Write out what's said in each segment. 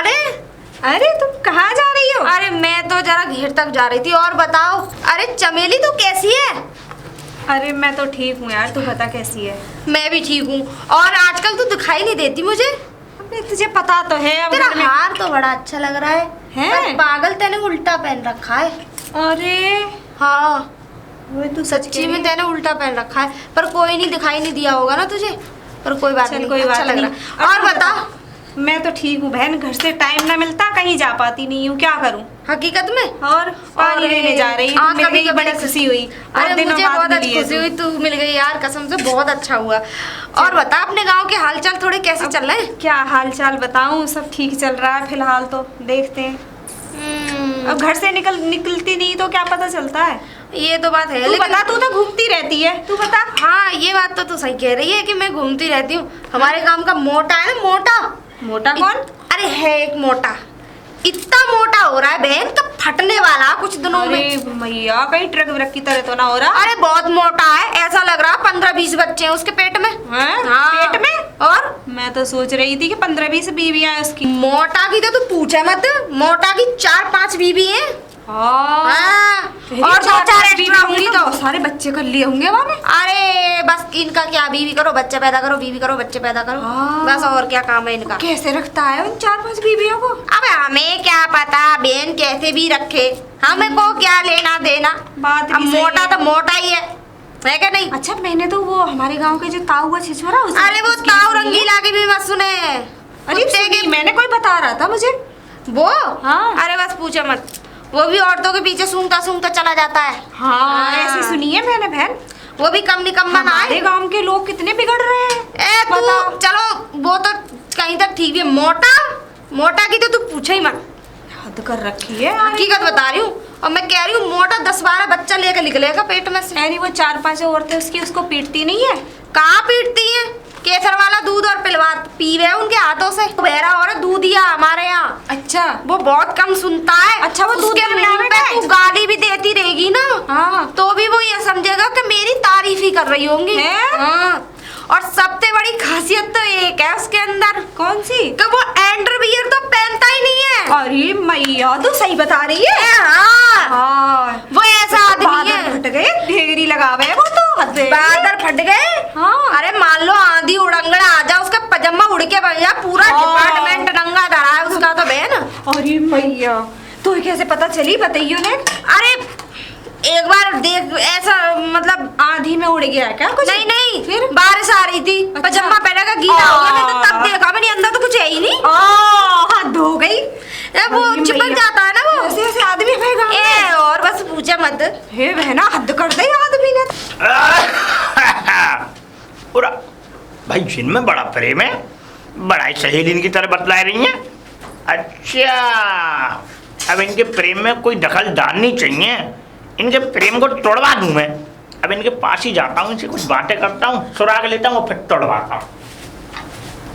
अरे अरे तुम कहाँ जा रही हो? अरे मैं तो जरा घेर तक जा रही थी। और बताओ। अरे चमेली तू कैसी है? अरे मैं तो ठीक हूँ यार, तू बता कैसी है? मैं भी ठीक हूँ। और आजकल तू दिखाई नहीं देती मुझे। अबे तुझे पता तो है अब तेरा घर में। हार तो बड़ा अच्छा लग रहा है। हैं? पागल तेने उल्टा पहन रखा है। अरे हाँ वो तू सच्ची में तेने उल्टा पहन रखा है, पर कोई नहीं दिखाई नहीं दिया होगा ना तुझे। पर कोई बात चल नहीं, कोई अच्छा बात लग नहीं। रहा है। और बता। मैं तो ठीक हूँ बहन, घर से टाइम ना मिलता, कहीं जा पाती नहीं हूँ, क्या करूँ? हकीकत में और पानी लेने जा रही हाँ, हूँ, मिल कभी गई, कभी बड़ी ऐसे- खुशी हुई। अरे दिनों मुझे बाद बहुत मिली है खुशी तू। हुई, तू मिल गई यार, कसम से बहुत अच्छा हुआ। और बता अपने गांव के हालचाल थोड़े कैसे चल रहे हैं? क्या हाल चाल बताऊँ, सब ठीक चल रहा है फिलहाल, तो देखते हैं। अब घर से निकलती नहीं तो क्या पता चलता है। ये तो बात है। तू लेकिन बता, तू तो घूमती रहती है, तू बता। हाँ ये बात तो तू सही कह रही है कि मैं घूमती रहती हूँ। हमारे गांव का मोटा है ना, मोटा। मोटा कौन? अरे है एक मोटा, इतना मोटा हो रहा है बहन, तो फटने वाला कुछ दिनों में। अरे मैया, कहीं ट्रक व्रक की तरह तो ना हो रहा? अरे बहुत मोटा है, ऐसा लग रहा है 15-20 बच्चे हैं उसके पेट में। हैं? हाँ। पेट में? और मैं तो सोच रही थी कि 15-20 बीवियां हैं उसकी। मोटा की तो तू पूछे मत, मोटा की 4-5 बीबी हैं। हाँ। और 2-4 एक्स्ट्रा होंगी तो सारे बच्चे कर लिए होंगे वहाँ में। अरे बस इनका क्या, बीवी करो बच्चे पैदा करो, बीवी करो बच्चे पैदा करो, हाँ। बस और क्या काम है इनका। कैसे रखता है उन 4-5 बीवियों को? अब हमें क्या पता बहन कैसे भी रखे, हमें को क्या लेना देना। बात अब भी सही मोटा है। तो मोटा ही है क्या नहीं? अच्छा मैंने तो वो हमारे गांव के जो ताऊ हुआ छिछोरा, अरे वो ताऊ रंगीला की भी मत सुने। अरे कुत्ते सुनी, के मैंने कोई बता रहा था मुझे। वो हाँ। अरे बस पूछो मत, वो भी औरतों के पीछे सूंघता सूंघता चला जाता है। हाँ ऐसी सुनी है मैंने बहन। वो भी कम निकम्मा ना हमारे है। गांव के लोग कितने बिगड़ रहे हैं। ए तू बताओ। चलो वो तो कहीं तक ठीक है, मोटा मोटा की तो तू पूछे ही मत। हद कर रखी है यार। हकीकत बता रही हूँ, और मैं कह रही हूँ मोटा 10-12 बच्चा लेकर निकलेगा पेट में से। अरे वो 4-5 औरतें उसकी उसको पीटती नहीं है? कहाँ पीटती हैं? केसर वाला दूध और पिलवा पीवे उनके हाथों से। बहरा और दूध दिया हमारे यहाँ। अच्छा वो बहुत कम सुनता है। अच्छा, वो दूध उसके पिलावे मुंह पे है? तू गाली भी देती रहेगी ना, हाँ। तो भी वो ये समझेगा कि मेरी तारीफ ही कर रही होंगी। हैं? हाँ। और सबसे बड़ी खासियत तो एक है उसके अंदर। कौन सी? कि वो अंडरवियर तो पहनता ही नहीं है। अरे मैया, तू सही बता रही है। हाँ। हाँ वो ऐसा आदमी बादल है। फट गए, ढेगरी लगावे वो तो। हद है। बादल फट गए। हाँ। अरे मान लो आंधी उड़ंगड़ा आ जा, उसका पजामा उड़ के बन जा, पूरा हाँ। डिपार्टमेंट नंगा धरा है उसका तो बहन। अरे मैया, तो कैसे पता चली, बताइयो ने? अरे एक बार देख ऐसा, मतलब आंधी में उड़ गया क्या कुछ? नहीं नहीं, फिर? बारिश आ रही थी, अच्छा। पजामा पहना का गीला हो गया, मैं तो तब देखा, मैंने अंदर तो कुछ है ही नहीं। हद हो गई। वो अरे चिपक मैया। जाता है ना वो। ऐसे ऐसे आदमी है गाँव में। ए और बस पूछे मत। हे बहना, हद कर दे आदमी ने। पूरा भाई जिनमें बड़ा प्रेम है, बड़ा ही सहेली इनकी तरह बतला रही हैं। अच्छा अब इनके प्रेम में कोई दखल डालनी चाहिए, इनके प्रेम को तोड़वा दूं मैं। अब इनके पास ही जाता हूँ, इनसे कुछ बातें करता हूँ, सुराग लेता हूँ और फिर तोड़वाता हूँ।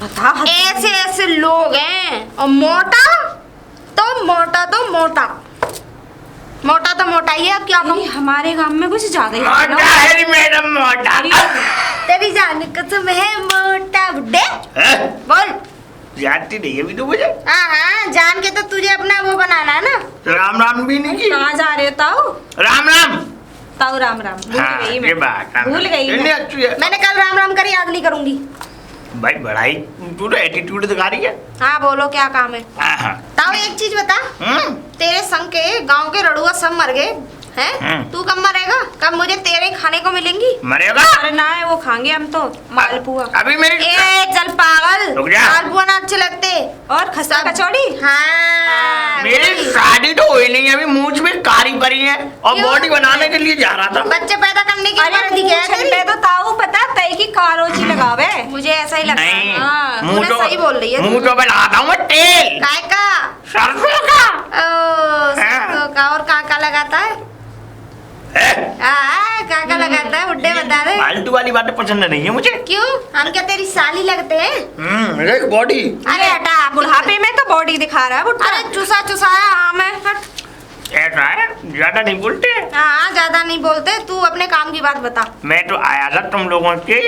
बता हद। ऐसे ऐसे लोग हैं। और मोटा तो मोटा तो मोटा मोटा तो मोटा ही है। अब क्या कहूँ, हमारे गांव में कुछ ज्यादा ही मोटा है रे मैडम, मोटा। तेरी जान कसम है मोटा बुड्ढे। हैं? बोल। जानती नहीं है भी तो मुझे। हाँ हाँ जान के तो तुझे अपना वो बनाना है ना। राम राम भी नहीं की। कहाँ जा रहे हो ताऊ? राम राम। ताऊ राम राम भूल हाँ, गई ये मैं। बात राम भूल राम। गई इतनी मैं। अच्छी है। मैंने कल राम राम करी, आज नहीं करूंगी। भाई बड़ाई तू तो एटीट्यूड दिखा रही है। हाँ बोलो क्या काम है। हाँ। ताऊ एक चीज बता, तेरे संग के गांव के रड़ुआ सब मर गए हैं, तू कब मरेगा? कब मुझे तेरे खाने को मिलेंगी? मरेगा? अरे ना है, वो खाएंगे हम तो मालपुआ। अभी मेरी ए चल पागल, रुक जा। मालपुआ ना अच्छे लगते। और खस्ता कचौड़ी। हाँ मेरी शादी तो हुई नहीं, अभी मूंछ में कारी पड़ी है और क्यों? बॉडी बनाने के लिए जा रहा था। बच्चे पैदा करने की अरे उम्र दिखा है मूंछ तेरी। पे तो ताऊ पता तय की कारोची लगावे। मुझे ऐसा ही लगता है। नहीं हाँ, मुंह तूने तो सही बोल रही है तू। मुंह तो मैं लगाता हूँ मैं तेल काय का? सरसों का। ओ सरसों का। और काका लगाता है? काका लगाता है, बुड्ढे बता दे। फालतू वाली बातें पसंद नहीं है मुझे। क्यों, हम क्या तेरी साली लगते हैं? एक बॉडी। अरे हटा बुढ़ापे में तो बॉडी दिखा रहा है बुढ़ा। अरे चुसा चुसाया हाँ मैं हट। ऐसा है, ज्यादा नहीं बोलते। हाँ ज्यादा नहीं बोलते। तू अपने काम की बात बता। मैं तो आया था तुम लोगों के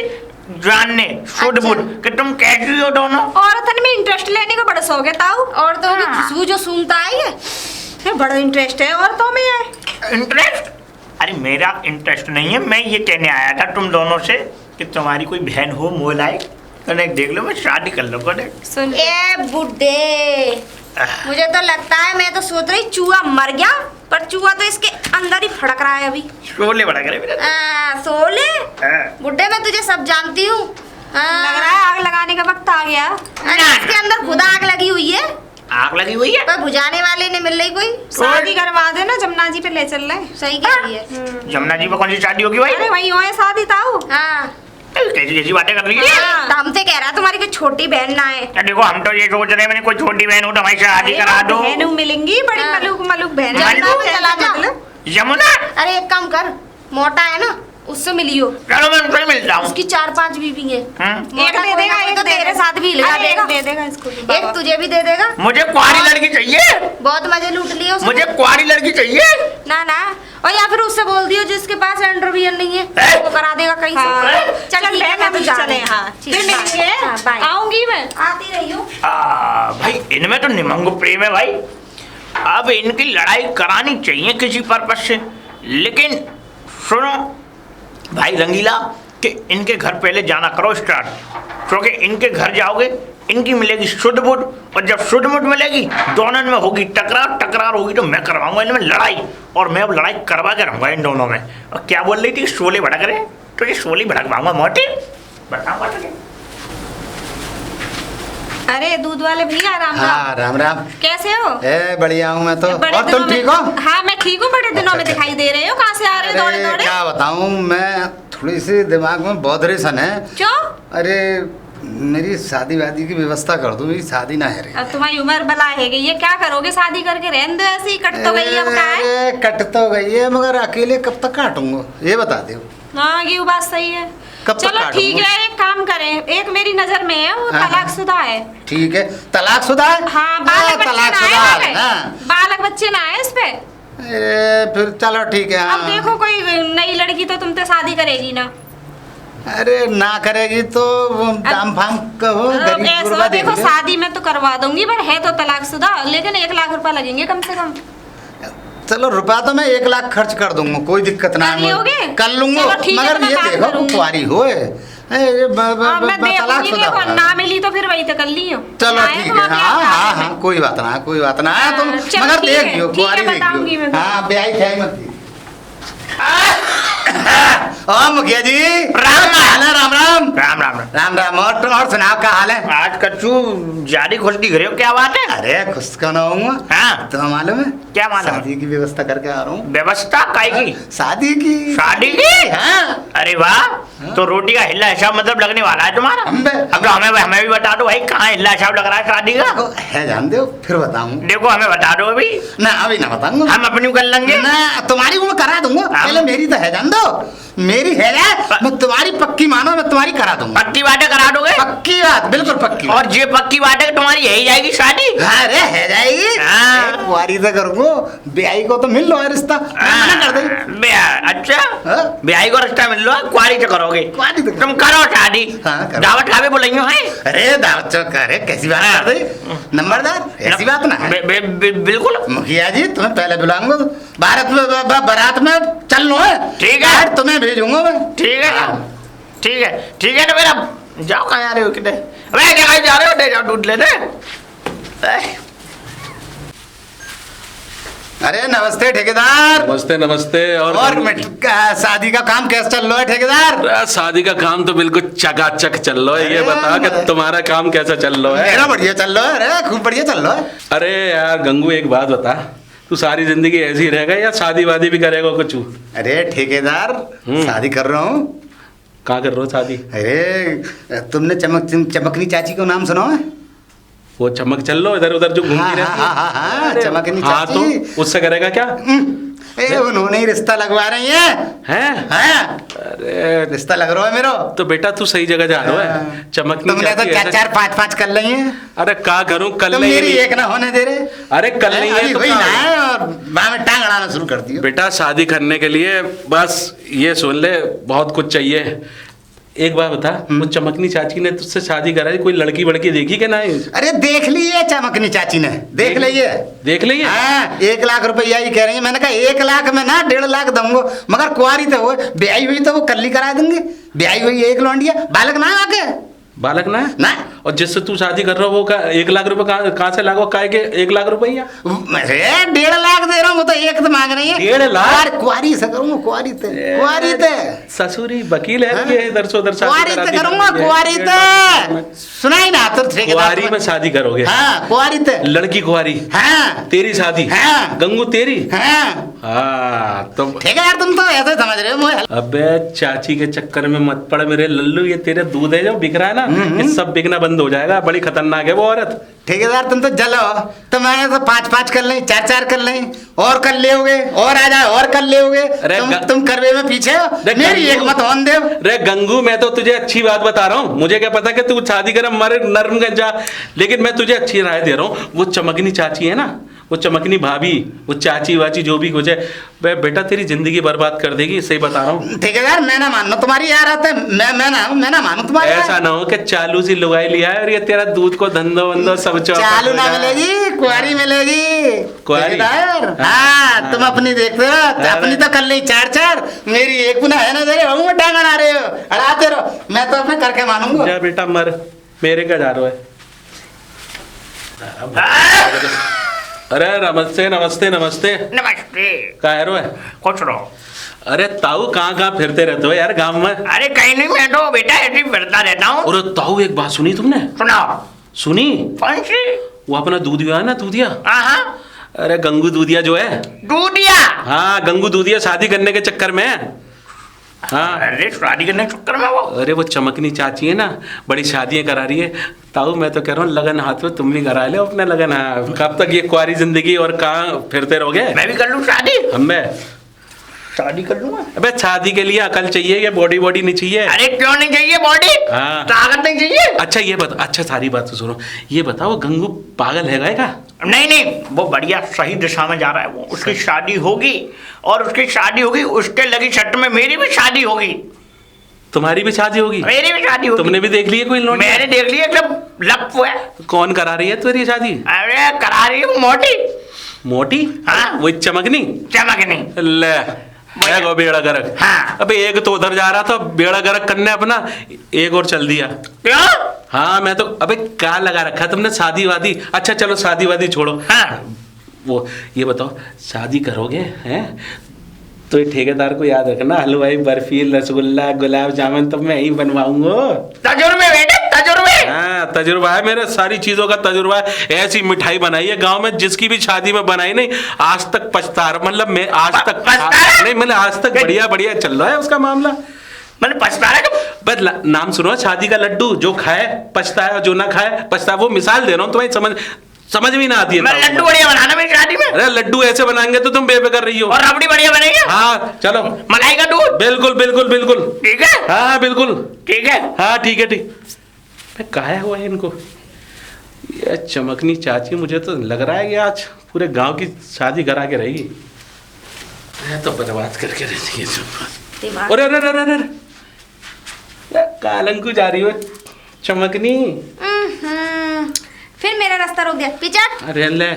जानने शुद्ध बुद्ध कि तुम कैसी हो दोनों। औरतन में इंटरेस्ट लेने का बड़ा शौक है ताऊ। औरतों की खुशबू जो सूंघता है ये बड़ा इंटरेस्ट है औरतों में है। इंटरेस्ट? अरे मेरा इंटरेस्ट नहीं है, मैं ये कहने आया था तुम दोनों से कि तुम्हारी कोई बहन हो मोह लायक, कनेक्ट देख लो, मैं शादी कर लो कनेक्ट। सुन ए बुड्ढे, मुझे तो लगता है, मैं तो सोच रही चूहा मर गया, पर चूहा तो इसके अंदर ही फड़क रहा है अभी। शोले बड़ा करे मेरा। सोले बुड्ढे, मैं तुझे सब जानती हूँ। लग रहा है आग लगाने का वक्त आ गया। अरे इसके अंदर खुद आग लगी हुई है। आग लगी हुई है? पर बुझाने वाले ने मिल रही कोई। शादी करवा देना, जमुना जी पे ले चल रहे। सही कह रही है। जमुना जी पर कौन सी शादी होगी भाई? अरे वही हो शादी ताऊ। हाँ कैसी कैसी बातें कर रही है? हाँ। तो हमसे कह रहा है तुम्हारी कोई छोटी बहन ना है। देखो हम तो ये सोच रहे हैं मैंने कोई छोटी बहन हो तो हमारी शादी करा दो। बहन मिलेंगी बड़ी हाँ। मलूक मलूक बहन। जमुना में चला जा। यमुना? अरे एक काम कर, मोटा है ना, उससे मिलियो। चलो मैं उनसे मिलता हूँ। उसकी 4-5 बीवी है। एक दे देगा, एक तो तेरे साथ भी लगा अरे, देगा। एक दे देगा इसको भी, एक बाबा। तुझे भी दे देगा। मुझे कुआरी लड़की चाहिए। बहुत मजे लूट लिए उसने। मुझे कुआरी लड़की चाहिए। ना ना, और या फिर उससे बोल दियो जिसके पास अंडरवियर नहीं है वो करा देगा कहीं हाँ। से। चल ठीक है, मैं तो जा रही चले, हूँ। हाँ। ठीक फिर है, मिलेंगे। हाँ, बाय। आऊंगी मैं। आती रही हूँ। भाई इनमें तो निमंग प्रेम है भाई। अब इनकी लड़ाई करानी चाहिए किसी पर्पज से, लेकिन सुनो भाई रंगीला कि इनके घर पहले जाना करो स्टार्ट, क्योंकि इनके घर जाओगे इनकी मिलेगी शुद्ध बुद्ध, और जब शुद्ध बुद्ध मिलेगी दोनों में होगी टकरार होगी तो मैं करवाऊंगा इनमें लड़ाई, और मैं अब लड़ाई करवा के रहूंगा इन दोनों में। और क्या बोल रही थी, शोले भड़क रहे, तो ये शोले भड़कवाऊंगा मोटी, बताऊंगा तुझे। अरे दूध वाले भैया राम राम। हाँ राम राम। कैसे हो? बढ़िया हूँ मैं तो। बड़े और दिनों तुम में- ठीक हो? हाँ मैं ठीक हूँ, बड़े दिनों में अच्छा, दिखाई दे रहे हो। कहाँ से आ रहे हो दौड़े अरे दौड़े? क्या बताऊँ, मैं थोड़ी सी दिमाग में बौधरेसन है। क्यों? अरे मेरी शादी वादी की व्यवस्था कर दो, मेरी शादी ना है रे। अब तुम्हारी उम्र बला है गई, ये क्या करोगे? शादी करके रहने दो, ऐसे ही कट तो गई है, अब क्या है? अरे, कट तो गई है मगर अकेले कब तक काटूंगा ये बता दो। हाँ ये बात सही है। कब तक चलो काटूंगा? ठीक है, एक काम करें, एक मेरी नजर में है, वो हाँ, तलाकशुदा है। ठीक है, तलाकशुदा है? हाँ बालक बच्चे ना तलाकशुदा आए है ना? बालक बच्चे ना आए इस पे। अरे फिर चलो ठीक है। अब हाँ। देखो कोई नई लड़की तो तुमसे शादी करेगी ना। अरे ना करेगी तो वो दाम फाम कहो, अब गरीब ऐसा गुरबा देख देखो, ले। शादी में तो करवा दूंगी, पर है तो तलाकशुदा, लेकिन 1 लाख रुपए लगेंगे कम से कम। चलो रुपया तो मैं 1 लाख खर्च कर दूंगा, कोई दिक्कत ना कर लोगे? कर लूंगा, चलो ठीक है, मगर तो मैं ये बात देखो करूंगी। कुंवारी हो अब मैं देखूंगी, देखो ना मिली तो फिर वही तो कर लियो। चलो आए ठीक तुम है। अपने हाँ आप हाँ में। हाँ कोई बात ना, कोई बात ना। तुम चलो मगर ठीक देख है, लियो, ठीक है, कुंवारी देख बताऊंगी लियो। मैं। हाँ ब्याही ख्याई मत दी। ओ मुखिया जी राम राम राम राम राम राम राम। राम राम। और सुनाओ क्या हाल है? आज कच्चू ज्यादा खुश दिख रहे हो, क्या बात है? अरे खुश क्यों ना हूँ? हाँ तुम्हें मालूम है क्या मालूम? शादी की व्यवस्था करके आ रहा हूँ। व्यवस्था काय की? शादी की। शादी की? हाँ अरे वाह, तो रोटी का हिला हिसाब मतलब लगने वाला है तुम्हारा। अब तो हमें भी बता दो भाई, कहाँ हिला हिसाब लग रहा है शादी का? देखो, है जान दो फिर बताऊँ। देखो हमें बता दो अभी, ना अभी ना बताऊंगा। हम अपनी कर लेंगे। ना तुम्हारी को मैं करा दूंगा, पहले मेरी तो है जान दो। मेरी है ना, मैं तुम्हारी पक्की मानो, मैं तुम्हारी करा दूंगा। पक्की बातें करा दोगे? पक्की बात, बिल्कुल पक्की। और ये पक्की बात है कि तुम्हारी यही जाएगी शादी? अरे है जाएगी। हाँ। कुंवारी तो करूंगा, ब्याही को तो मिल लो है रिश्ता, मना कर दे। अच्छा हाँ? ब्याही को रिश्ता मिल लो, कुआरी से करोगे? कुंवारी तो तुम करो शादी। हाँ, करो। दावत खावे बोलेंगे है? अरे दावत चौक करे, कैसी बात कर दे नंबरदार, ऐसी बात ना है। बिल्कुल। मुखिया जी तुम्हें पहले बुलाऊंगा, भारत में बारात में चल लो है। ठीक है। कार्ड तुम्हें भेजूंगा मैं। ठीक है हाँ। ठीक है ठीक है, तो मेरा जाओ, कहाँ जा रहे हो कितने? अबे क्या जा रहे हो? दे जाओ दूध लेने। अरे नमस्ते ठेकेदार। नमस्ते नमस्ते। और शादी का काम कैसे चल रहा है ठेकेदार? शादी का काम तो बिल्कुल चकाचक चल रहा है। ये अरे बता कि तुम्हारा काम कैसा चल रहा है? मेरा बढ़िया चल रहा है। अरे खूब बढ़िया चल रहा है। अरे यार गंगू, एक बात बता, तू सारी जिंदगी ऐसे ही रहेगा या शादी वादी भी करेगा कुछ? अरे ठेकेदार शादी कर रहा हूँ। कहाँ कर रहे हो शादी? अरे तुमने चमकनी चाची को नाम सुना है? वो चमक चल लो इधर उधर जो घूमती हाँ, रहती है। हाँ, हाँ, हाँ, अरे, चमकनी हाँ चाची। तो उससे करेगा क्या? उन्होंने ही रिश्ता लगवा रही है। हैं? हाँ, अरे रिश्ता लग रहा है मेरा। तो बेटा तू सही जगह जा रहा है। चमकनी तुमने तो चाची ऐसे- 4-4 5-5 कर ली है। अरे क्या करूं, कल तुम नहीं मेरी है। एक ना होने दे रहे। अरे कल नहीं है अभी तो वही क्या ना हो? है और बाह में टांग अड़ाना शुरू कर दियो। बेटा शादी करने के लिए बस ये सुन ले, बहुत कुछ चाहिए। एक बात बता, वो चमकनी चाची ने तुझसे शादी कराई, कोई लड़की वड़की देखी क्या नहीं? अरे देख लिए चमकनी चाची ने, देख लिए। देख ली है? हाँ, 1 लाख रुपया ही कह रही है। मैंने कहा 1 लाख में ना 1.5 लाख दूंगा, मगर कुआरी तो वो ब्याही हुई तो वो कल्ली करा देंगे। ब्याही हुई एक लौंडिया, बालक ना आके बालक ना है? ना। और जिससे तू शादी कर रहा हो वो 1 लाख रुपए कहाँ से लागो? काय के 1 लाख रुपया? 1.5 लाख दे रहा हूँ, वो तो एक तो मांग रही है। 1.5 लाख? कुआरी से करूंगा, कुआरी ते, कुआरी ते। ससुरी वकील है ये, इधर से उधर कुआरी ते करूंगा, कुआरी ते। सुनाई ना तो कुआरी में शादी करोगे? हाँ, कुआरी ते। लड़की कुआरी? हाँ। तेरी शादी? हाँ। गंगू तेरी? हाँ। हाँ तो ठीक है यार, तुम तो ऐसे समझ रहे हो मुझे। अबे चाची के चक्कर में मत पड़ मेरे लल्लू, ये तेरे दूध है जो बिक रहा है ना, ये सब बिकना बंद हो जाएगा। बड़ी खतरनाक है वो औरत। ठेकेदार तुम तो जलो, तो मैं तो 5-5 कर लें, 4-4 कर लें, और कर ले होगे, और आ जाए और कर ले होगे। तुम करवे में पीछे हो, मेरी एक मत होन दे। रे गंगू, मैं तो तुझे अच्छी बात बता रहा हूँ, मुझे क्या पता कि तू शादी कर मर नर्म गंजा, लेकिन मैं तुझे अच्छी राय दे रहा हूँ। वो चमकनी चाची है ना, वो चमकनी भाभी, वो चाची वाची जो भी कुछ है, वह बेटा तेरी जिंदगी बर्बाद कर देगी, सही बता रहा हूँ। ठेकेदार मैं ना मानना तुम्हारी यार आते, मैं ना मानू तुम्हारी। ऐसा ना हो कि चालू सी लुगाई लिया है और ये तेरा दूध को धंधो वंदो सब चालू ना मिलेगी, कुआरी मिलेगी। कुआरी? हाँ, तुम अपनी देखते हो, अपनी तो कर ली 4-4, मेरी एक पुनः है ना, तेरे हूँ टांग अड़ा रहे हो, अड़ाते रहो, मैं तो अपने करके मानूंगा। जा बेटा मर, मेरे का जा रहा है। अरे नमस्ते नमस्ते नमस्ते। नमस्ते। कहाँ है? खुश रहो। अरे ताऊ, कहाँ फिरते रहते हो यार गांव में? अरे कहीं नहीं, मैं तो बेटा ऐसे ही फिरता रहता हूँ। अरे ताऊ, एक बात सुनी तुमने? सुनाओ। सुनी? कौन सी? वो अपना दूधिया है ना, दूधिया। हाँ। अरे गंगू दूधिया जो है। दूधिया? हाँ, गंगू दूधिया शादी करने के चक्कर में। हाँ। अरे शादी करने के चक्कर में वो? अरे वो चमकनी चाची है ना, बड़ी शादियां करा रही है। ताऊ मैं तो कह रहा हूँ लगन हाथ में तुम भी करा ले अपने लगन। हाँ, कब तक ये कुआरी जिंदगी और कहाँ फिरते रहोगे? मैं भी कर लूँ शादी? हमें शादी कर लूंगा। अबे शादी के लिए अकल चाहिए, ये बॉडी नहीं चाहिए। अरे क्यों नहीं चाहिए बॉडी? हाँ। ताकत नहीं चाहिए? अच्छा ये बता, अच्छा सारी बात तो सुनो, ये बताओ गंगू पागल है क्या? नहीं, वो बढ़िया सही दिशा में जा रहा है। वो उसकी शादी होगी, और उसकी शादी होगी, उसके लगी शर्त में मेरी भी शादी होगी। तुम्हारी भी शादी होगी? मेरी भी शादी होगी। तुमने भी देख ली है कोई लौंडी? मैंने देख लिया, एकदम लप है। कौन करा रही है तेरी शादी? अरे करा रही है मोटी। मोटी? हाँ। वही चमकनी? चमकनी। ले गो बेड़ा गर्क। हाँ। अबे एक तो उधर जा रहा था बेड़ा गर्क करने अपना, एक और चल दिया। क्यों? हाँ मैं तो, अबे क्या लगा रखा है तुमने शादी वादी? अच्छा चलो शादी वादी छोड़ो। हाँ। वो ये बताओ, शादी करोगे हैं तो ये ठेकेदार को याद रखना, हलवाई बर्फी रसगुल्ला गुलाब जामुन तो मैं ही बनवाऊंगा। तजुर्बे बेटे, तजुर्बे। हाँ तजुर्बा है मेरे, सारी चीजों का तजुर्बा है। ऐसी मिठाई बनाई है गांव में, जिसकी भी शादी में बनाई नहीं आज तक पछता, मतलब मैं आज तक नहीं, मतलब आज तक बढ़िया चल रहा है उसका मामला। मतलब पछता रहा? बस नाम सुनो, शादी का लड्डू, जो खाए पछताए और जो ना खाए पछताए। वो मिसाल दे रहा हूँ तुम्हें, समझ भी ना आती है। लड्डू बढ़िया बनाना मेरी शादी में। अरे लड्डू ऐसे बनाएंगे तो तुम बेबे कर रही हो। और रबड़ी बढ़िया बनेगी। हाँ चलो। मलाई का दूध? बिल्कुल। ठीक है। हाँ बिल्कुल ठीक है। हाँ ठीक है। कहा हुआ है इनको ये चमकनी चाची? मुझे तो लग रहा है कि आज पूरे गांव की शादी करा के रहेगी। मैं तो बर्बाद करके रहती है। अरे कालंकु जा रही हो चमकनी। फिर मेरा रास्ता रोक दिया पीछे। अरे ले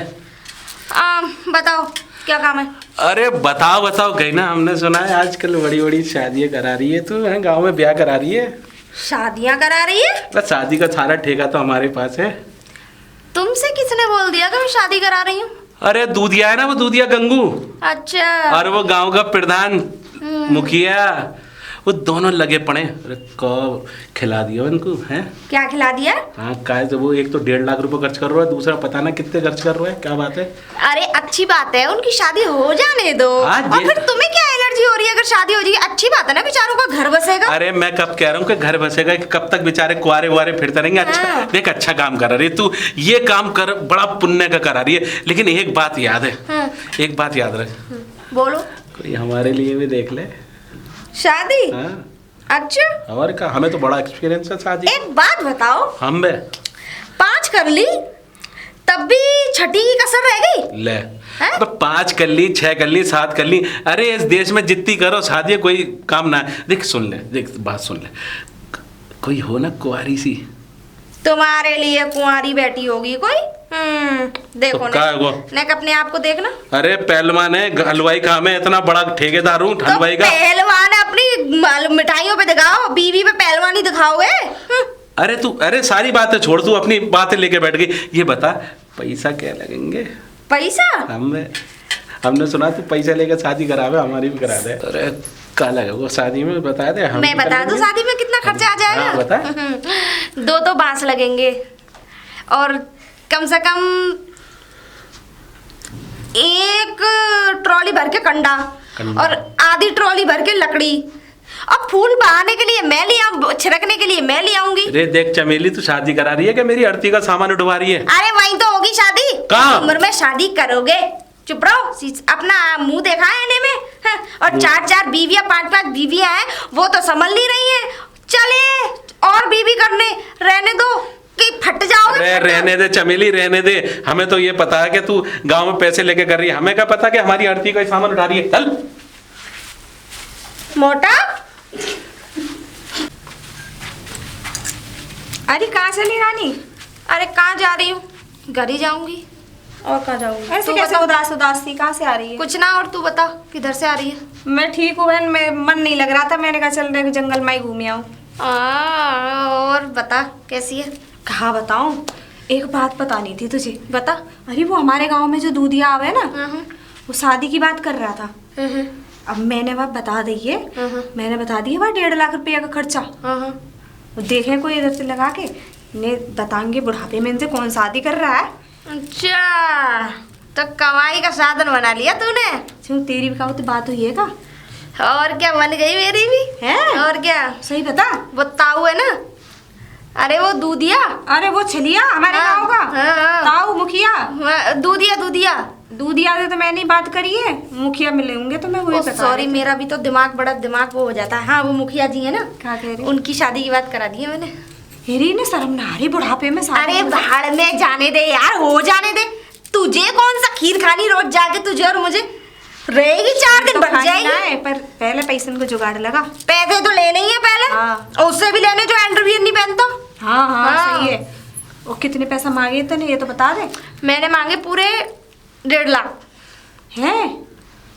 बताओ क्या काम है? अरे बताओ गई ना, हमने सुना है आजकल बड़ी शादियां करा रही है तू, है गांव में ब्याह करा रही है। शादियां करा रही है? बस शादी का सारा ठेका तो हमारे पास है। तुमसे किसने बोल दिया कि मैं शादी करा रही हूँ? अरे दूधिया है ना, वो दूधिया गंगू। अच्छा। और वो गांव का प्रधान मुखिया, वो दोनों लगे पड़े। अरे कब खिला दिया उनको है? क्या खिला दिया? हाँ काय तो वो एक तो 1.5 लाख रुपए खर्च कर रहा है, दूसरा पता ना कितने खर्च कर रहा है। क्या बात है? अरे अच्छी बात है, उनकी शादी हो जाने दो। और फिर तुम्हें क्या एलर्जी हो रही है? अगर शादी हो जाएगी अच्छी बात है ना, बेचारों का घर बसेगा। अरे मैं कब कह रहा हूँ कि घर बसेगा, कि कब तक बेचारे कुआरे वारे फिरते रहेंगे। अच्छा देख, अच्छा काम कर रही है तू, ये काम कर बड़ा पुण्य का करा रही है। लेकिन एक बात याद है, एक बात याद रख। बोलो। कोई हमारे लिए भी देख ले शादी। अच्छा। और का हमें तो बड़ा एक्सपीरियंस है शादी। एक बात बताओ, हम बे 5 कर ली तब भी छठी की कसर रह गई। ले तो 5 कर ली, 6 कर ली, 7 कर ली। अरे इस देश में जितनी करो शादी कोई काम ना है। देख सुन ले, देख बात सुन ले, कोई हो ना कुंवारी सी। तुम्हारे लिए कुंवारी बैठी होगी कोई। देखो तो क्या है वो? नेक अपने आप को देखना। अरे पहलवान है, हलवाई काम है, इतना बड़ा ठेकेदार हूँ तो हलवाई का। पहलवान अपनी मिठाइयों पे दिखाओ, बीवी पे पहलवानी दिखाओगे। अरे तू, अरे सारी बातें छोड़, तू अपनी बातें लेके बैठ गई। ये बता पैसा क्या लगेंगे? पैसा हमने सुना तू पैसा लेकर शादी करावे, हमारी भी करा दे। अरे क्या लगे वो शादी में, बता दे। मैं बता दूं शादी में कितना खर्चा आ जाएगा? हाँ, बता। 2 तो बांस लगेंगे और कम से कम 1 ट्रॉली भर के कंडा और आधी ट्रॉली भर के लकड़ी और फूल बहाने के लिए मैं ले आऊं, छिड़कने के लिए मैं ले आऊंगी। अरे देख चमेली, तू शादी करा रही है क्या मेरी आरती का सामान उठवा रही है? अरे वहीं तो होगी शादी। कहाँ? उम्र में शादी करोगे? चुप रहो, अपना मुंह देखा है इन्हें में। हाँ, और 4-4 बीवियां 5-5 बीवियां हैं, वो तो संभल नहीं रही हैं। चले और बीवी करने, रहने दो कि फट जाओगे। अरे रहने दे चमेली, रहने दे। हमें तो ये पता है कि तू गांव में पैसे लेके कर रही है, हमें क्या पता कि हमारी आरती का सामान उठा रही है। चल मोटा। अरे कहाँ चली रानी? अरे कहाँ जा रही हूँ? घर ही जाऊंगी और कहाँ जाऊंगी? ऐसे तू कैसे बता। उदास उदास सी कहाँ से आ रही है? कुछ ना, और तू बता किधर से आ रही है? मैं ठीक हूँ बहन, मैं मन नहीं लग रहा था, मैंने कहा चल रहे जंगल में ही घूम आऊँ। और बता कैसी है? कहाँ बताऊँ, एक बात बतानी थी तुझे। बता। अरे वो हमारे गांव में जो दूधिया आवे ना, हम्म, वो शादी की बात कर रहा था। हम्म, अब मैंने वह बता दी है, हम्म, मैंने बता दिया वह 1.5 लाख रुपया का खर्चा। हम्म। वो देखें कोई इधर से लगा के ने बताएंगे बुढ़ापे में इनसे कौन शादी कर रहा है। अच्छा, तो कमाई का साधन बना लिया तूने। क्यों, तेरी भी कहो तो बात हुई है का? और क्या, बन गई मेरी भी है? और क्या। सही बता। वो ताऊ है ना, अरे वो दूधिया। अरे वो छलिया हमारे हाँ, गांव का। हाँ। ताऊ मुखिया। दूधिया दूधिया। दूधिया से तो मैंने बात करी है, मुखिया मिले होंगे तो मैं वही बता सॉरी, रही थी। मेरा भी तो दिमाग वो हो जाता है। हाँ, वो मुखिया जी है ना, क्या कह रही? उनकी शादी की बात करा दी है मैंने। हेरी ने शर्म ना आ रही बुढ़ापे में शादी? अरे भाड़ में जाने दे यार, हो जाने दे। तुझे कौन सा खीर खानी रोज जाके, तुझे और मुझे रहेगी 4 दिन बच जाएगी। पर पहले पैसे को जुगाड़ लगा। पैसे तो लेने ही है पहले। हाँ। और उससे भी लेने जो अंडरवियर नहीं पहनता। हाँ हाँ हाँ। सही है। और कितने पैसा मांगे थे ये तो बता दे। मैंने मांगे पूरे 1.5 लाख। हैं?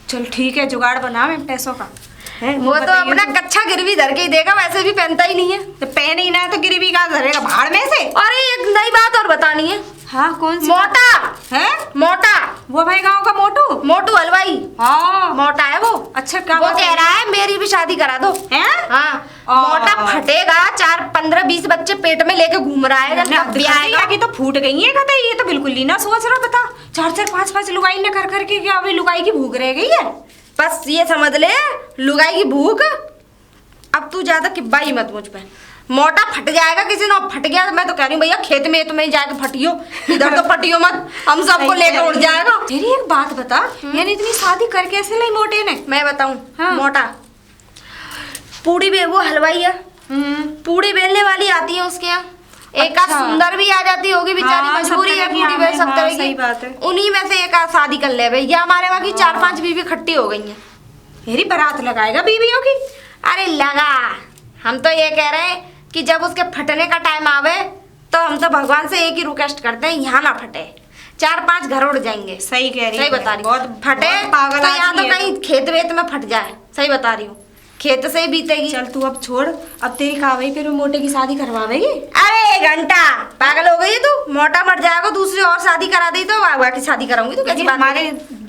चल ठीक है, जुगाड़ बना मैं पैसों का। है वो तो अपना कच्चा गिरवी धर के ही देगा, वैसे भी पहनता ही नहीं है। तो पहन ही ना है तो गिरवी का धरेगा भाड़ में से। अरे एक नई बात और बतानी है। हाँ कौन सी? मोटा है? मोटा, वो भाई गांव का मोटू। मोटू हलवाई। हाँ मोटा है वो। अच्छा क्या वो बात कह है? रहा है मेरी भी शादी करा दो। हैं? हाँ, आ। मोटा फटेगा, 4, 15, 20 बच्चे पेट में लेके घूम रहा है। ना, जब ब्याह आएगा की तो फूट गई है कहते, ये तो बिल्कुल ही ना सोच रहा। बता 4-4, 5-5 लुगाई ने कर करके क्या अभी लुगाई की भूख रह गई है? बस ये समझ ले, लुगाई की भूख। अब तू ज्यादा किब्बाई मत मुझ पे। मोटा फट जाएगा किसी ने, फट गया तो मैं तो कह रही हूँ भैया खेत में तुम्हें जाके फटियो, इधर तो फटियो मत, हम सबको लेकर उड़ जाएगा। तेरी एक बात बता, यानी इतनी शादी कर कैसे लाई मोटे ने? मैं बताऊं। हाँ। मोटा पूड़ी बे, वो हलवाई है, पूड़ी बेलने वाली आती है उसके यहाँ। एक आध अच्छा। सुंदर भी आ जाती होगी बेचारी, हाँ, मजबूरी सब है तरह की पूड़ी बेल सब हाँ, तरह सही की। बात है। उन्हीं में से एक आध शादी कर ले भैया। हमारे वहाँ की 4-5 बीवी खट्टी हो गई हैं। मेरी बारात लगाएगा बीवियों की? अरे लगा, हम तो ये कह रहे हैं कि जब उसके फटने का टाइम आवे तो हम तो भगवान से एक ही रिक्वेस्ट करते हैं, यहाँ ना फटे। 4-5 घर उड़ जाएंगे। सही कह रही सही है। बता रही बहुत फटे बहुत पागल तो यहाँ आदमी तो है कहीं खेत वेत में फट जाए। सही बता रही हूँ, खेत से ही बीतेगी। चल तू अब छोड़, अब तेरी कावई फिर मोटे की शादी करवावेगी? अरे घंटा पागल हो गई है तू। मोटा मर जाएगा, दूसरी और शादी करा दी तो वाह की शादी कराऊंगी। तो कैसी बात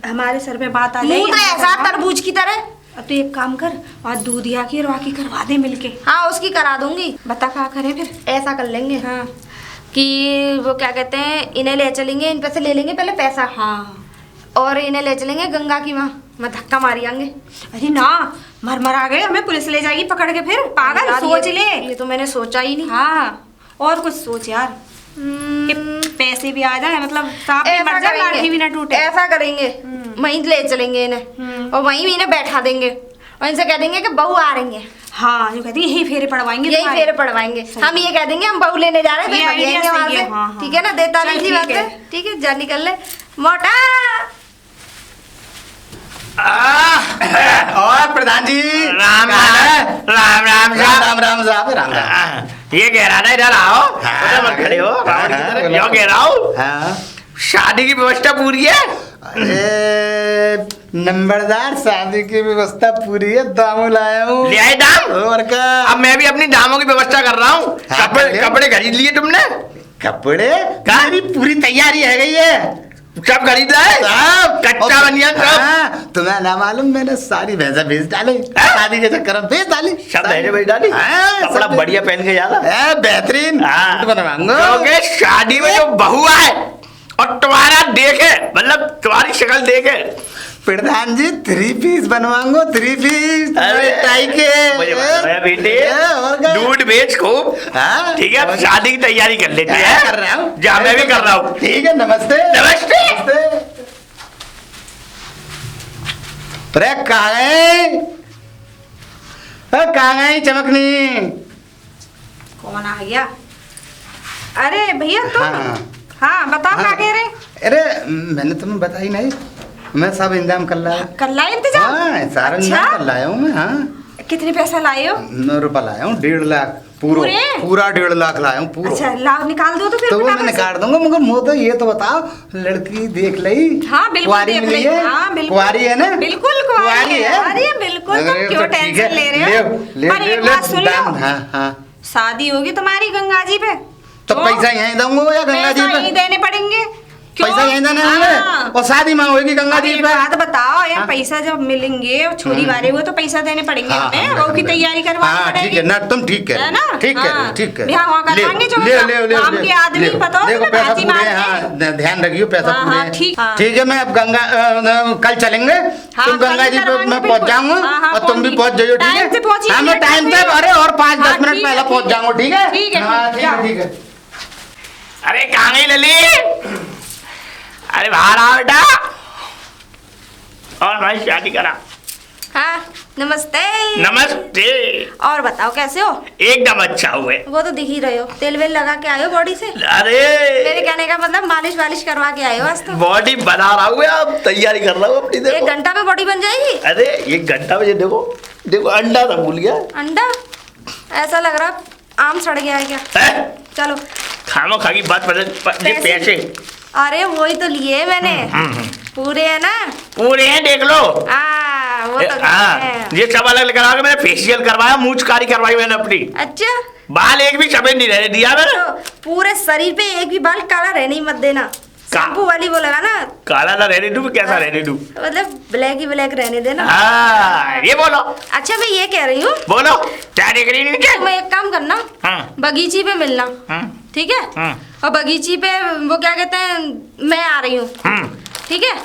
हमारे सर पे बात आ मुंह जाएगी। तो ऐसा तरबूज की तरह। अब तू एक काम कर, और दूधिया की और वाकी करवा दे मिलके। हाँ, उसकी करा दूंगी। बता क्या करें फिर? ऐसा कर लेंगे हाँ कि वो क्या कहते हैं, इन्हें ले चलेंगे, इन पैसे ले लेंगे पहले पैसा। हाँ। और इन्हें ले चलेंगे गंगा की माँ, मैं धक्का मारी आएंगे। अरे ना, मर आ गए, हमें पुलिस ले जाएगी पकड़ के। फिर पागल यार, सोच ये ले। तो मैंने सोचा ही नहीं। हाँ और कुछ सोच यार, कि पैसे भी आ जाए, मतलब सांप भी मर जाए, लाठी भी ना टूटे। ऐसा करेंगे, वहीं ले चलेंगे इन्हें और वहीं भी इन्हें बैठा देंगे और इनसे कह देंगे कि बहू आ रही है। हाँ जो कहती है यही फेरे पड़वाएंगे, यही फेरे पड़वाएंगे। हम ये कह देंगे हम बहू लेने जा रहे ये हैं, आइडिया तो वहां सही से। है। हाँ, हाँ। ठीक है ना, देता चल, नहीं ठीक बात है। है। ठीक है, जा निकल ले मोटा। और प्रधान जी राम राम राम राम राम राम साहब राम राम। ये कह रहा था इधर आओ, उधर मत खड़े हो, रावण की तरह। यो कह रहा हूँ हाँ। शादी की व्यवस्था पूरी है। अरे नंबरदार शादी की व्यवस्था पूरी है, दामों लाया हूँ। ले आए दाम? और क्या? अब मैं भी अपनी दामों की व्यवस्था कर रहा हूँ। हाँ, कपड़े कपड़े खरीद लिए तुमने? कपड़े मेरी पूरी तैयारी है गई है, सब खरीद लाए? सब कच्चा बनियान सब? हाँ, तुम्हें ना मालूम, मैंने सारी भैंसा बेच डाली शादी के चक्कर में, बेच डाली सब भैंसे बेच डाली? हाँ, कपड़ा सब बढ़िया पहन के जाना। बेहतरीन हाँ। बनवाऊंगा। क्योंकि शादी में जो बहू आए और तुम्हारा देखे, मतलब तुम्हारी शक्ल देखे। प्रधान जी 3 पीस बनवाऊंगा, 3 पीस अरे, टाई के। मुझे पता है बेटे, और क्या? दूध बेच खूब। हाँ, ठीक है, अब शादी की तैयारी कर लेते हाँ, हैं। कर रहा हूँ। जा, मैं भी कर रहा हूँ। ठीक है, नमस्ते नमस्ते। अरे कहाँ गए? कहाँ गई चमकनी? कौन आ गया? अरे भैया तुम? हाँ। हाँ बताओ क्या हाँ। कह रहे? अरे मैंने तुम्हें बताई नहीं, मैं सब इंतजाम कर लाया। कर लाए इंतजाम? हाँ, सारा इंतजाम कर लाया हूँ मैं। हाँ, कितने पैसा लाए हो? 9 रुपया लाया हूँ, 1.5 लाख पूरे? पूरा 1.5 लाख लाया हूँ पूरा। अच्छा लाभ निकाल दो तो फिर तो वो मैं फटाफट से। निकाल दूंगा, मगर मुझे ये तो बताओ, लड़की देख ली? हाँ बिल्कुल कुंवारी देख मिली ली। है? हाँ बिल्कुल कुंवारी है ना? बिल्कुल कुंवारी है। अरे बिल्कुल, तुम अरे, क्यों तो ठीक टेंशन है, ले रहे हो? पर एक बात सुन लो, हाँ हाँ, शादी होगी तुम्हारी गंगा जी पे तो पैसा यहीं दूंगा या गंगा जी पैसा पे? ही देने पड़ेंगे। क्यों? पैसा यहीं देने हाँ। होंगे और शादी माँ होगी गंगा अब जी एक पे। बात बताओ यार, हाँ। पैसा जब मिलेंगे और छोरी वाले हुए तो पैसा देने पड़ेंगे हाँ, हमें, हाँ, बहू की तैयारी करवानी हाँ, पड़ेगी। ठीक है ना, तुम ठीक कह है ना? ठीक कह हाँ। ठीक कह ब्याह वहाँ करवाएंगे जो काम के आदमी पता हो देखो तुम्हें, पैसा भांति पूरे, मारने। हाँ ध्यान रखियो पैसा हाँ, पूरे हाँ, हैं। ठीक, हाँ। ठीक है, मैं अब कल चलेंगे, तुम कल गंगा जी पे करवाएंगे मैं बिल्कुल। पहुंच जाऊंगा हाँ, हाँ, और तुम भी पहुंची। पहुंच जाइयो। ठीक टाइम से है, पहुंचिए, हाँ मैं लेट टाइम मत से, होइए। अरे और 5-10 हाँ, मिनट ठीक पहले है, पहुंच ठीक है। जाऊंगा। ठीक है, ठीक है, हाँ, ठीक है, ठीक है। अरे कहाँ गई लली? अरे बाहर आओ बेटा। और भाई शादी करा। हाँ नमस्ते। नमस्ते। और बताओ कैसे हो? एकदम अच्छा हुए। वो तो दिख ही रहे हो, तेल वेल लगा के आए हो बॉडी से। अरे मेरे कहने का मतलब मालिश वालिश करवा के आए हो आज तो। बॉडी बना रहा हूँ, अब तैयारी कर रहा हूँ अपनी। 1 देखो घंटा में बॉडी बन जाएगी। अरे 1 घंटा में, ये देखो देखो अंडा था, भूल गया। अंडा? ऐसा लग रहा आम सड़ गया है क्या? है? चलो खामो खा की बात बदल। ये पैसे अरे वही तो लिए मैंने, पूरे है ना? पूरे हैं, देख लो। वो तो हाँ, है। ये सब अलग करा के मैंने फेशियल करवाया, मूंछकारी करवाई मैंने अपनी। अच्छा बाल एक भी सफेद नहीं रहने दिया मैंने। तो पूरे शरीर पे एक भी बाल काला रहने ही मत देना। शैम्पू वाली वो लगा ना, काला ना रहने दूं, कैसा रहने दूं? मतलब ब्लैक ही ब्लैक रहने देना। हाँ, ये बोलो। अच्छा मैं ये कह रही हूँ, बोलो क्या देख रही नीचे? तुम एक काम करना, हाँ। बगीची पे मिलना, हाँ। ठीक है? हाँ। और बगीची पे वो क्या कहते हैं, मैं आ रही हूँ, ठीक है?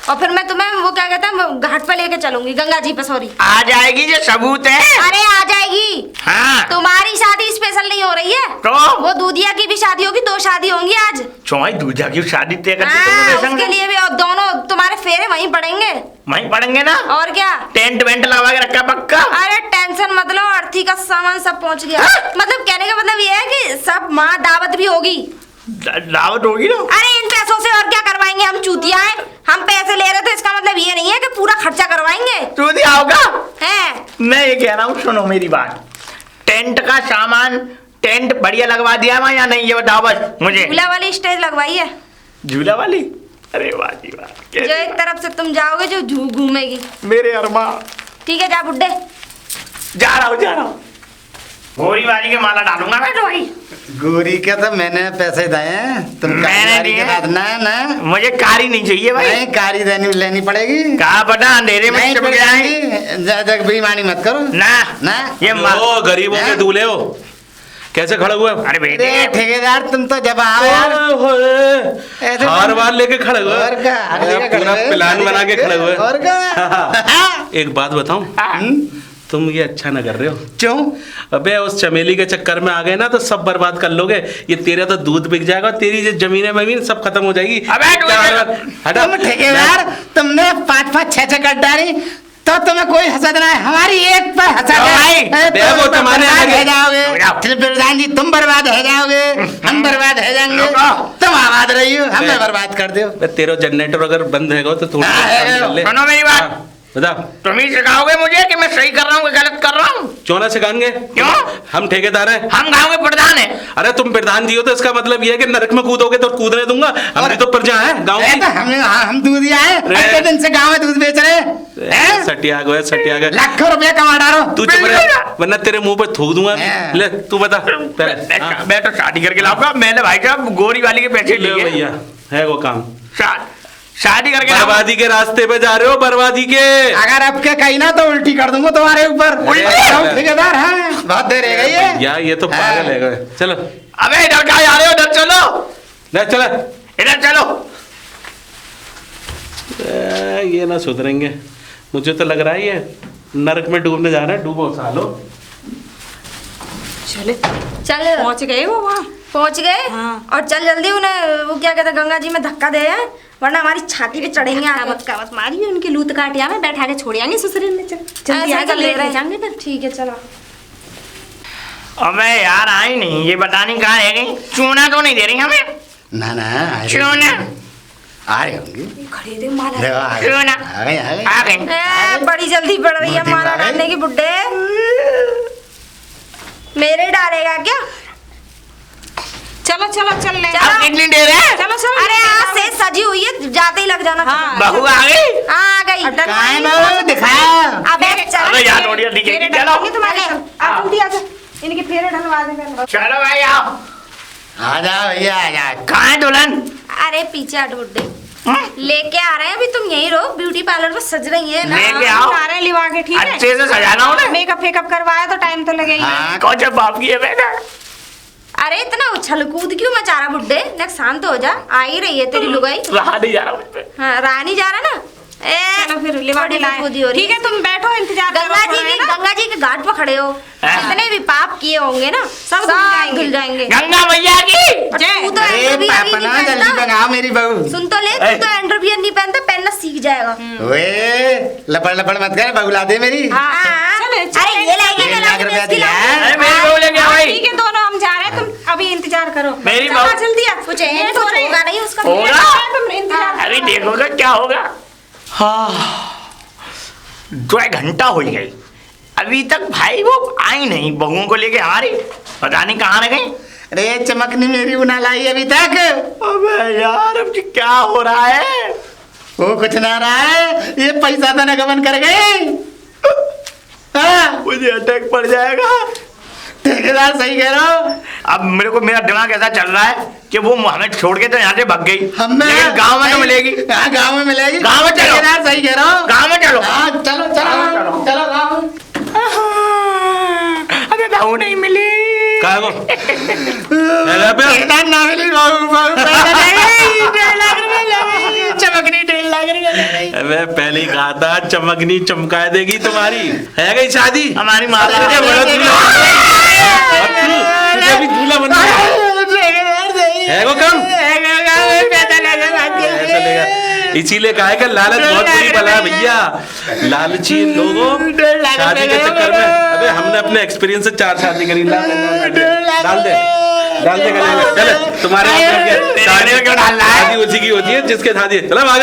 और फिर मैं तुम्हें वो क्या कहते हैं घाट पे लेके चलूंगी, गंगा जी पे, सॉरी। आ जाएगी, ये सबूत है। अरे आ जाएगी। हाँ। तुम्हारी शादी स्पेशल नहीं हो रही है, तो वो दूधिया की भी शादी होगी, 2 शादी होंगी आज। चौहाई दूजा की शादी तय करते हाँ, तुम उसके लिए भी, और दोनों तुम्हारे फेरे वहीं पड़ेंगे। वहीं पड़ेंगे ना? और क्या? टेंट वेंट लगा के रखा पक्का? अरे टेंशन मत लो, अर्थी का सामान सब पहुंच गया। मतलब कहने का मतलब ये है कि सब माँ दावत भी होगी। दावत होगी ना? अरे इन पैसों से और क्या करवाएंगे, हम चूतिया हैं। हम पैसे ले रहे थे, इसका मतलब ये नहीं है कि पूरा खर्चा करवाएंगे। तू दिया होगा? हैं? मैं ये कह रहा हूँ, सुनो मेरी बात। टेंट का सामान, टेंट बढ़िया लगवा दिया वहाँ या नहीं, ये बताओ बस मुझे। झूला वाली स्टेज लगवाई है। झूला वाली? अरे वाह जी वाह, जो एक तरफ से तुम जाओगे जो घूमेगी। मेरे अरमा। ठीक है जा बुड्ढे। जा रहा हूँ। गोरी बारी के माला डालूंगा मैं तो भाई। गोरी क्या था, मैंने पैसे दिए हैं, तुम मैंने कारी दिए? के बाद ना मुझे कारी नहीं चाहिए भाई। नहीं, कारी लेनी पड़ेगी। कहा पता अंधेरे में नहीं चुप जाएंगे। पड़ेगी, ज्यादा बेईमानी मत करो ना ना। ये ओ गरीबों के दूल्हे हो, कैसे खड़े हुए? अरे बेटे, अरे ठेकेदार तुम तो जब आओ यार, ऐसे हार वार लेके खड़े हुए, और क्या, हार लेके खड़े पूरा हुए, प्लान बना के खड़े हुए। और क्या? एक बात बताऊं, तुम ये अच्छा ना कर रहे हो। क्यों? अबे उस चमेली के चक्कर में आ गए ना तो सब बर्बाद कर लोगे। ये तेरा तो दूध बिक जाएगा, तेरी जो जमीनें वमीन सब खत्म हो जाएगी। अबे हटा। तुम ठेकेदार, तुमने 5-5 6 कट डाली तो तुम्हें कोई हसद ना है, हमारी एक पर हसद है। वो तुम जमाने बर्बाद लगे। हो जाओगे प्रधान जी, तुम बर्बाद हो जाओगे, हम बर्बाद हो जाएंगे। तुम आबाद रही हो, हमें बर्बाद कर दो। तेरा जनरेटर अगर बंद है तो थोड़ा हाँ, काम कर ले। सुनो मेरी बात। बताओ। तुम ही सिखाओगे मुझे कि मैं सही कर रहा हूँ कि गलत कर रहा हूँ? क्यों ना सिखाएंगे? क्यों? हम ठेकेदार हैं। हम गाँव के प्रधान हैं। अरे तुम प्रधान जी हो तो इसका मतलब ये है कि नरक में कूदोगे तो कूदने दूंगा। हम भी तो प्रजा है गाँव की। हम दूध ही आए, इतने दिन से गाँव में दूध बेच रहे हैं। सटिया गए। लाखों रुपया कमा डालो। तू चुप रह, वरना तेरे मुंह पे थूक दूंगा। ले तू बता। मैं तो शादी करके लाऊंगा। मैंने भाई साहब गोरी वाली के पैसे ले लिए। भैया, है वो काम। शादी करके बर्बादी के रास्ते पे जा रहे हो, बर्बादी के। अगर अब के कहीं ना तो उल्टी कर दूंगा तुम्हारे ऊपर। ठेकेदार है, बहुत देर है ये। यार ये तो पागल है। चलो। अबे इधर कहाँ जा रहे हो? इधर चलो। ले चलो, इधर चलो। ये ना सुधरेंगे। मुझे तो लग रहा है ये नरक में डूबने जा रहे हैं। डूबो सालो। चले चल पहुंच गए वो वहाँ। पहुंच गए। हाँ। और चल जल्दी उन्हें वो क्या कहते हैं गंगा जी में धक्का दे हैं, वरना हमारी छाती पे चढ़ेंगे आगे। कावत मारी उनकी लूत काटिया में बैठा के छोड़ आएंगे ससुराल में। चल जल्दी ऐसा आकर कर ले ले रहे जाएंगे हैं। ठीक है चलो। अबे यार आई नहीं, ये बताने कहाँ रह गई? चूना तो नहीं दे रही हमें? ना चूना आ रहे होंगे। खड़े थे माला। चूना आ गए आ गई। बड़ी जल्दी पड़ रही है बुद्धि माला आ गई। डालने की बुड्ढे। मेरे डालेगा क्या? चलो चलो चल ले। अब कितनी देर है? चलो चलो। अरे आज से सजी हुई है, जाते ही लग जाना। हाँ। बहू आ गई? आ गई। काहे ना दिखाया। अबे चल। अबे यार थोड़ी दिखेगी। चलो तुम्हारे आप जल्दी आ जाओ। इनके फेरे ढलवा देंगे। चलो भाई आओ। आ जाओ भैया आ जाओ। कहाँ है दुल्हन? अरे पीछे हट बुड्ढे, लेके आ रहे हैं। अभी तुम यहीं रहो, ब्यूटी पार्लर में सज रही है ना। लेके आओ। आ रहे हैं लिवा के। ठीक है अच्छे से सजाना उन्हें। मेकअप फेकअप करवाया तो टाइम तो लगेगा। हाँ, कौन सा बाप की है बेटा? अरे इतना उछल कूद क्यों मचा रहा बुड्ढे? नेक्स्ट शांत हो जा। आ ही रही है तेरी लुगाई। रहा नहीं जा रहा मुझ पे। हाँ रानी जा रहा ना। चलो फिर लिवा के लाए। ठीक है तुम बैठो इंतजार करो। गंगा जी के घाट पर खड़े हो। जितने भी पाप किए होंगे ना सब धुल जाएंगे। गंगा मैया की तू तो अरे अंडरवियर ही पापा नहीं ना जल्दी पहनता। पहनाओ मेरी बहू। सुन तो ले, तू तो अंडरवियर नहीं पहनता, पहनना सीख जाएगा। वे लपड़ मत कर, बहू ला दे मेरी। हाँ। चले, अरे ये लाएगी, ये मैं लाख लाऊंगी, रुपया इसकी दिया। लाऊंगी। अरे मेरी बहू लेके आओ भाई। ठीक है दोनों हम जा रहे हैं। तुम अभी इंतजार करो। मेरी चलो, बहू- जल्दी आ। कुछ है तो होगा नहीं उसका। होगा। तुम इंतजार अभी देखोगे क्या होगा। हाँ 2 घंटा हो गई, अभी तक भाई वो आई नहीं बहुओं को लेके हमारी। पता नहीं कहाँ रह गई। अरे चमकनी मेरी बुना लाई अभी तक। अबे यार अब क्या हो रहा है? वो कुछ ना रहा है, ये पैसा तो न गमन कर गए। हाँ, मुझे अटैक पड़ जाएगा। ठेकेदार सही कह रहा हो। अब मेरे को मेरा दिमाग ऐसा चल रहा है कि वो हमें छोड़ के तो यहाँ से भाग गई। हमें लेकिन गाँव में तो मिलेगी। हाँ गाँव में मिलेगी। गाँव में चलो। ठेकेदार सही कह रहा हो। गाँव में चलो। हाँ चलो चलो चलो गाँव में। अबे बहू नहीं मिली। कहाँ गो? ठेकेदार ना मिली, चमकनी 1.5 लाख रुपया। अबे पहले ही कहा था चमकनी चमका देगी तुम्हारी। है गई शादी? हमारी माँ तुझे बड़ा तुझे अभी दूल्हा बनना है वो कम ऐसा लेगा। इसीलिए कहा है कि लालच बहुत बुरी बला है भैया। लालची लोगों शादी के चक्कर में। अबे हमने अपने एक्सपीरियंस से 4 शादी करी। डाल दे गले में। चल तुम्हारे शादी उसी की होती है जिसके शादी। चलो भाग।